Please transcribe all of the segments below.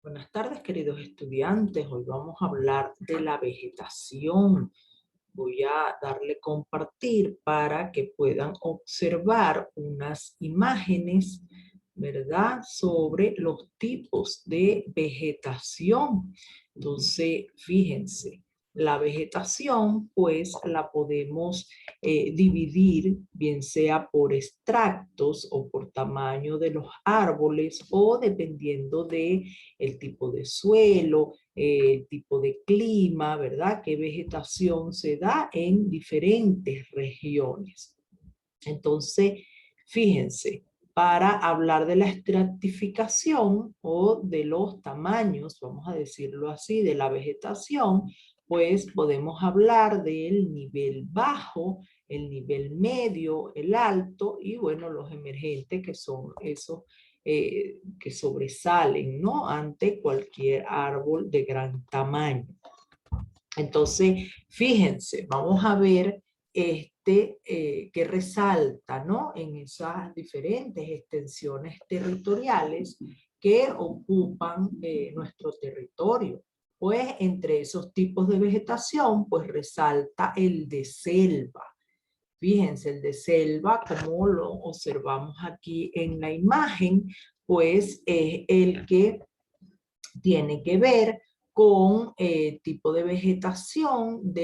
Buenas tardes, queridos estudiantes. Hoy vamos a hablar de la vegetación. Voy a darle compartir para que puedan observar unas imágenes, ¿verdad?, sobre los tipos de vegetación. Entonces, fíjense, la vegetación, pues, la podemos dividir, bien sea por extractos o por tamaño de los árboles o dependiendo de el tipo de suelo, el tipo de clima, ¿verdad? Qué vegetación se da en diferentes regiones. Entonces, fíjense, para hablar de la estratificación o de los tamaños, vamos a decirlo así, de la vegetación, pues podemos hablar del nivel bajo, el nivel medio, el alto y bueno, los emergentes que son esos que sobresalen, ¿no?, ante cualquier árbol de gran tamaño. Entonces, fíjense, vamos a ver que resalta, ¿no?, en esas diferentes extensiones territoriales que ocupan nuestro territorio. Pues entre esos tipos de vegetación, pues resalta el de selva. Fíjense, el de selva, como lo observamos aquí en la imagen, pues es el que tiene que ver con tipo de vegetación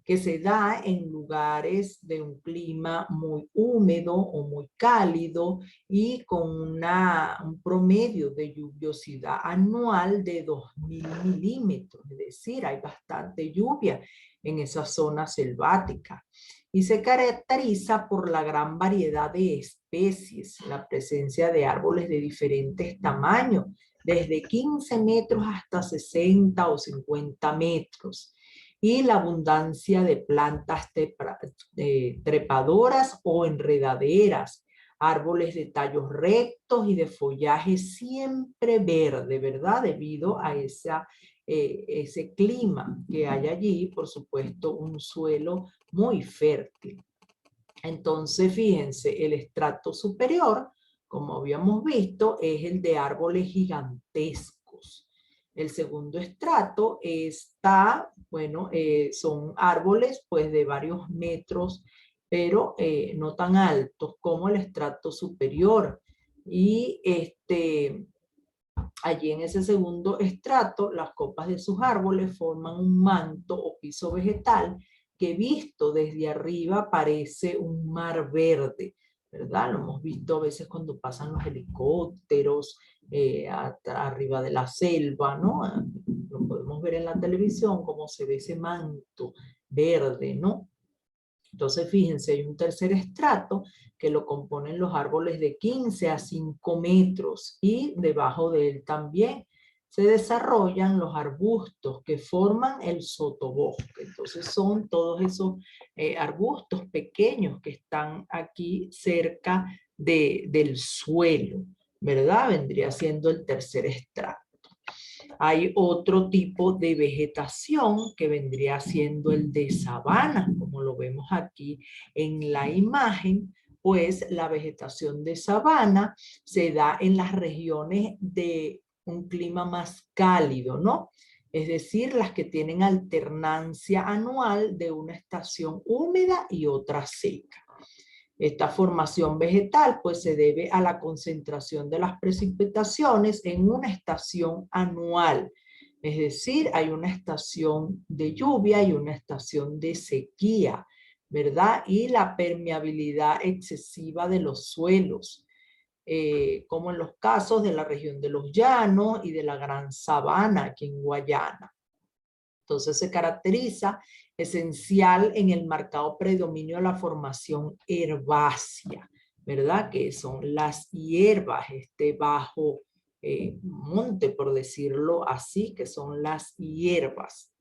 que se da en lugares de un clima muy húmedo o muy cálido y con un promedio de lluviosidad anual de 2000 milímetros, es decir, hay bastante lluvia en esa zona selvática. Y se caracteriza por la gran variedad de especies, la presencia de árboles de diferentes tamaños, desde 15 metros hasta 60 o 50 metros, y la abundancia de plantas trepadoras o enredaderas, árboles de tallos rectos y de follaje siempre verde, ¿verdad? Debido a ese clima que hay allí, por supuesto, un suelo muy fértil. Entonces, fíjense, el estrato superior, como habíamos visto, es el de árboles gigantescos. El segundo estrato bueno, son árboles pues de varios metros, pero no tan altos como el estrato superior. Y allí en ese segundo estrato, las copas de sus árboles forman un manto o piso vegetal que visto desde arriba parece un mar verde, ¿verdad? Lo hemos visto a veces cuando pasan los helicópteros arriba de la selva, ¿no? Lo podemos ver en la televisión, cómo se ve ese manto verde, ¿no? Entonces, fíjense, hay un tercer estrato que lo componen los árboles de 15 a 5 metros y debajo de él también se desarrollan los arbustos que forman el sotobosque. Entonces son todos esos arbustos pequeños que están aquí cerca del suelo, ¿verdad? Vendría siendo el tercer estrato. Hay otro tipo de vegetación que vendría siendo el de sabana, como lo vemos aquí en la imagen, pues la vegetación de sabana se da en las regiones de un clima más cálido, ¿no? Es decir, las que tienen alternancia anual de una estación húmeda y otra seca. Esta formación vegetal pues se debe a la concentración de las precipitaciones en una estación anual. Es decir, hay una estación de lluvia y una estación de sequía, ¿verdad? Y la permeabilidad excesiva de los suelos, como en los casos de la región de los llanos y de la gran sabana aquí en Guayana. Entonces se caracteriza esencial en el marcado predominio de la formación herbácea, ¿verdad? Que son las hierbas, este bajo monte, por decirlo así, que son las hierbas.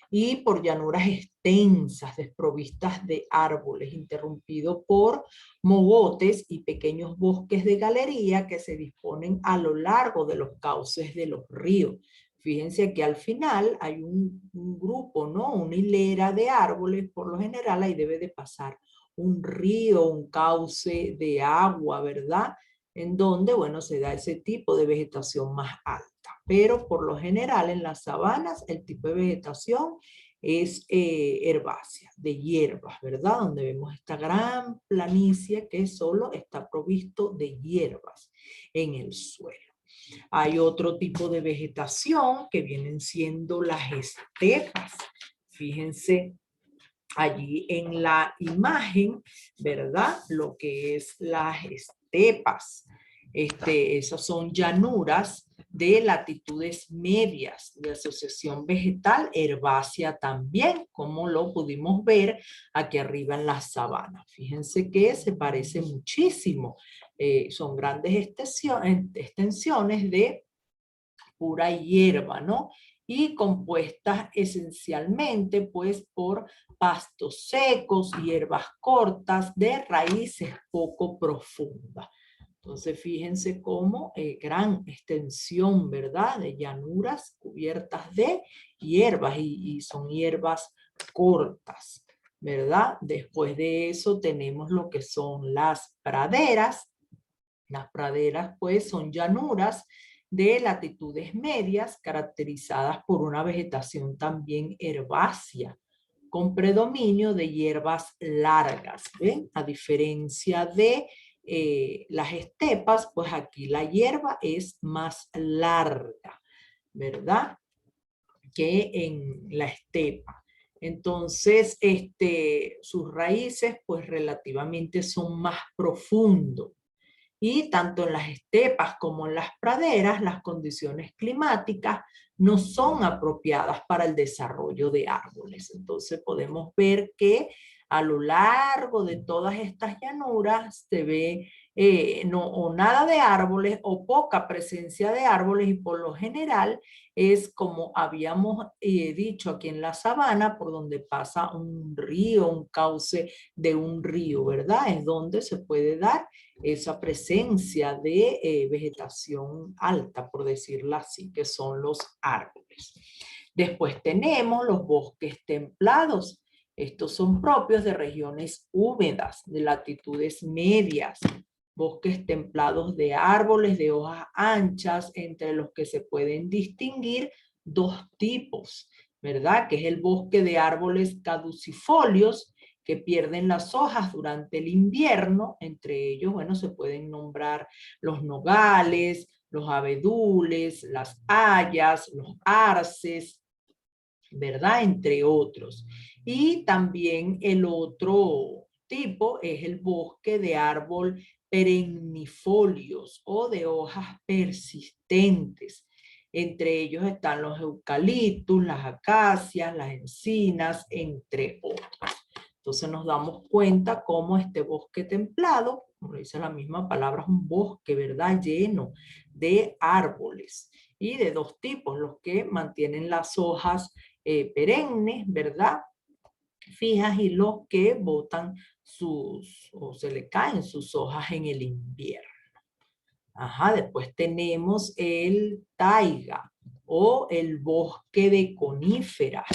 Y por llanuras extensas, desprovistas de árboles, interrumpido por mogotes y pequeños bosques de galería que se disponen a lo largo de los cauces de los ríos. Fíjense que al final hay un grupo, ¿no? Una hilera de árboles, por lo general ahí debe de pasar un río, un cauce de agua, ¿verdad? en donde, bueno, se da ese tipo de vegetación más alta. Pero por lo general en las sabanas el tipo de vegetación es herbácea, de hierbas, ¿verdad? Donde vemos esta gran planicie que solo está provisto de hierbas en el suelo. Hay otro tipo de vegetación que vienen siendo las estepas. Fíjense allí en la imagen, ¿verdad? Lo que es las estepas. Esas son llanuras de latitudes medias, de asociación vegetal herbácea también, como lo pudimos ver aquí arriba en la sabana. Fíjense que se parece muchísimo. Son grandes extensiones de pura hierba, ¿no? Y compuestas esencialmente pues por pastos secos, hierbas cortas de raíces poco profundas. Entonces fíjense cómo gran extensión, ¿verdad? De llanuras cubiertas de hierbas y son hierbas cortas, ¿verdad? Después de eso tenemos lo que son las praderas. Las praderas pues son llanuras de latitudes medias caracterizadas por una vegetación también herbácea con predominio de hierbas largas, ¿ven? A diferencia de las estepas, pues aquí la hierba es más larga, ¿verdad? Que en la estepa. Entonces, sus raíces pues relativamente son más profundos. Y tanto en las estepas como en las praderas, las condiciones climáticas no son apropiadas para el desarrollo de árboles. Entonces podemos ver que a lo largo de todas estas llanuras se ve o nada de árboles o poca presencia de árboles, y por lo general es como habíamos dicho aquí en la sabana, por donde pasa un río, un cauce de un río, ¿verdad? Es donde se puede dar esa presencia de vegetación alta, por decirlo así, que son los árboles. Después tenemos los bosques templados. Estos son propios de regiones húmedas, de latitudes medias. Bosques templados de árboles de hojas anchas, entre los que se pueden distinguir dos tipos, ¿verdad? Que es el bosque de árboles caducifolios, que pierden las hojas durante el invierno. Entre ellos, bueno, se pueden nombrar los nogales, los abedules, las hayas, los arces, ¿verdad? Entre otros. Y también el otro tipo es el bosque de árbol perennifolios o de hojas persistentes. Entre ellos están los eucaliptus, las acacias, las encinas, entre otros. Entonces nos damos cuenta cómo este bosque templado, como dice la misma palabra, es un bosque, ¿verdad? Lleno de árboles y de dos tipos, los que mantienen las hojas perennes, ¿verdad? Fijas, y los que botan o se le caen sus hojas en el invierno. Ajá, después tenemos el taiga o el bosque de coníferas.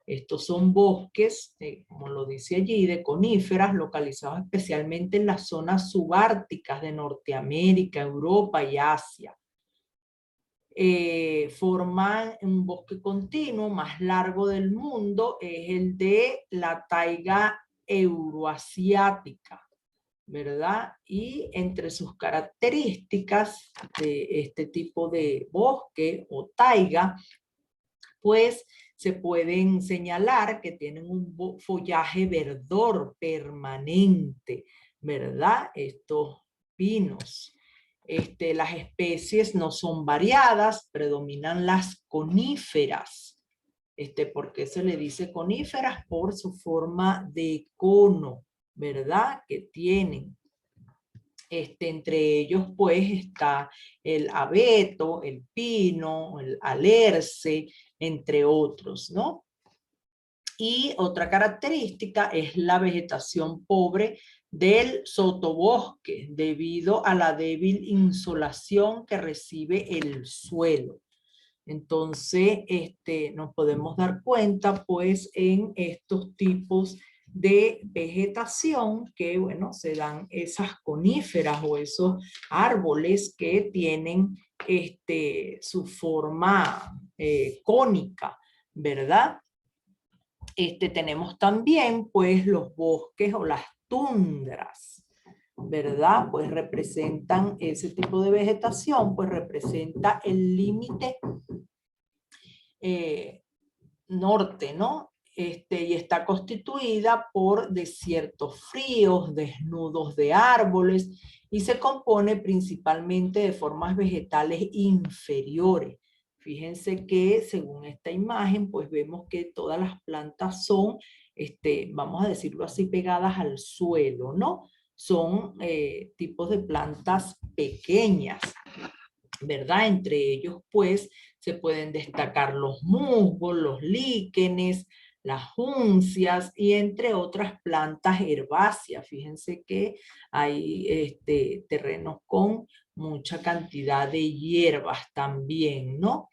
Estos son bosques, como lo dice allí, de coníferas localizados especialmente en las zonas subárticas de Norteamérica, Europa y Asia. Forman un bosque continuo más largo del mundo, es el de la taiga euroasiática, ¿verdad? Y entre sus características de este tipo de bosque o taiga, pues se pueden señalar que tienen un follaje verdor permanente, ¿verdad? Estos pinos. Las especies no son variadas, predominan las coníferas. ¿Por qué se le dice coníferas? Por su forma de cono, ¿verdad? Que tienen. Entre ellos pues está el abeto, el pino, el alerce, entre otros, ¿no? Y otra característica es la vegetación pobre del sotobosque, debido a la débil insolación que recibe el suelo. Entonces, nos podemos dar cuenta, pues, en estos tipos de vegetación que, bueno, se dan esas coníferas o esos árboles que tienen su forma cónica, ¿verdad? Tenemos también, pues, los bosques o las tundras, ¿verdad? Pues representan ese tipo de vegetación, pues representa el límite norte, ¿no? Y está constituida por desiertos fríos, desnudos de árboles, y se compone principalmente de formas vegetales inferiores. Fíjense que según esta imagen, pues vemos que todas las plantas son, vamos a decirlo así, pegadas al suelo, ¿no? Son tipos de plantas pequeñas, ¿verdad? Entre ellos, pues, se pueden destacar los musgos, los líquenes, las juncias y entre otras plantas herbáceas. Fíjense que hay terrenos con mucha cantidad de hierbas también, ¿no?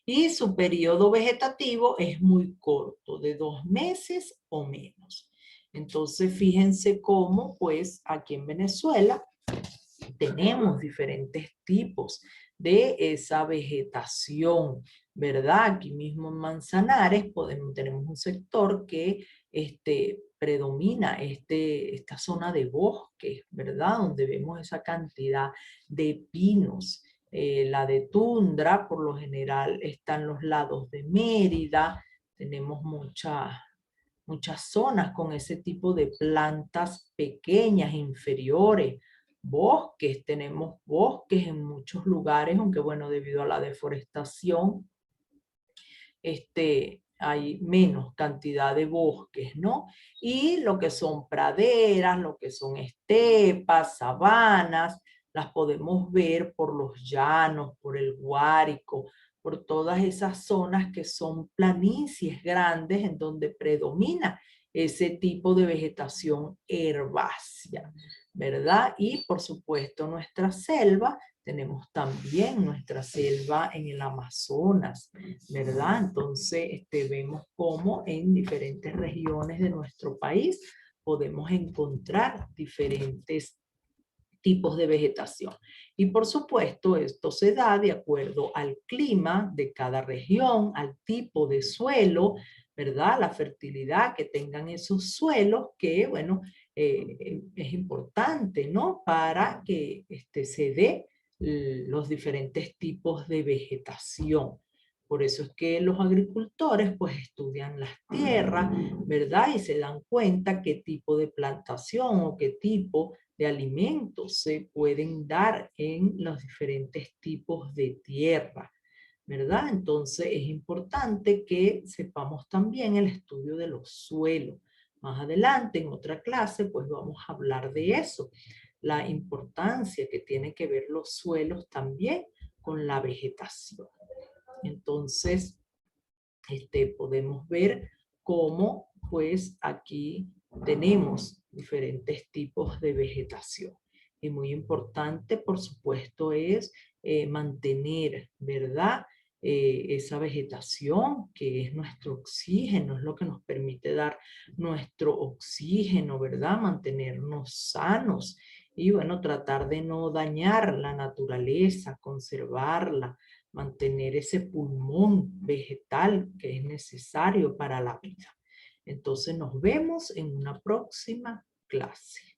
Y su periodo vegetativo es muy corto, de 2 meses o menos. Entonces, fíjense cómo, pues, aquí en Venezuela tenemos diferentes tipos de esa vegetación, ¿verdad? Aquí mismo en Manzanares tenemos un sector que predomina esta zona de bosques, ¿verdad? Donde vemos esa cantidad de pinos. La de tundra, por lo general, está en los lados de Mérida. Tenemos muchas zonas con ese tipo de plantas pequeñas, inferiores, bosques, tenemos bosques en muchos lugares, aunque bueno, debido a la deforestación, hay menos cantidad de bosques, ¿no? Y lo que son praderas, lo que son estepas, sabanas, las podemos ver por los llanos, por el Guárico, por todas esas zonas que son planicies grandes en donde predomina ese tipo de vegetación herbácea, ¿verdad? Y por supuesto nuestra selva, tenemos también nuestra selva en el Amazonas, ¿verdad? Entonces vemos cómo en diferentes regiones de nuestro país podemos encontrar diferentes tipos de vegetación. Y por supuesto, esto se da de acuerdo al clima de cada región, al tipo de suelo, ¿verdad? La fertilidad que tengan esos suelos, que, bueno, es importante, ¿no? Para que se dé los diferentes tipos de vegetación. Por eso es que los agricultores pues estudian las tierras, ¿verdad? Y se dan cuenta qué tipo de plantación o qué tipo de alimentos se pueden dar en los diferentes tipos de tierra, ¿verdad? Entonces es importante que sepamos también el estudio de los suelos. Más adelante, en otra clase, pues vamos a hablar de eso, la importancia que tiene que ver los suelos también con la vegetación. Entonces, podemos ver cómo, pues, aquí tenemos diferentes tipos de vegetación. Y muy importante, por supuesto, es mantener, ¿verdad? Esa vegetación que es nuestro oxígeno, es lo que nos permite dar nuestro oxígeno, ¿verdad? Mantenernos sanos y, bueno, tratar de no dañar la naturaleza, conservarla, mantener ese pulmón vegetal que es necesario para la vida. Entonces nos vemos en una próxima clase.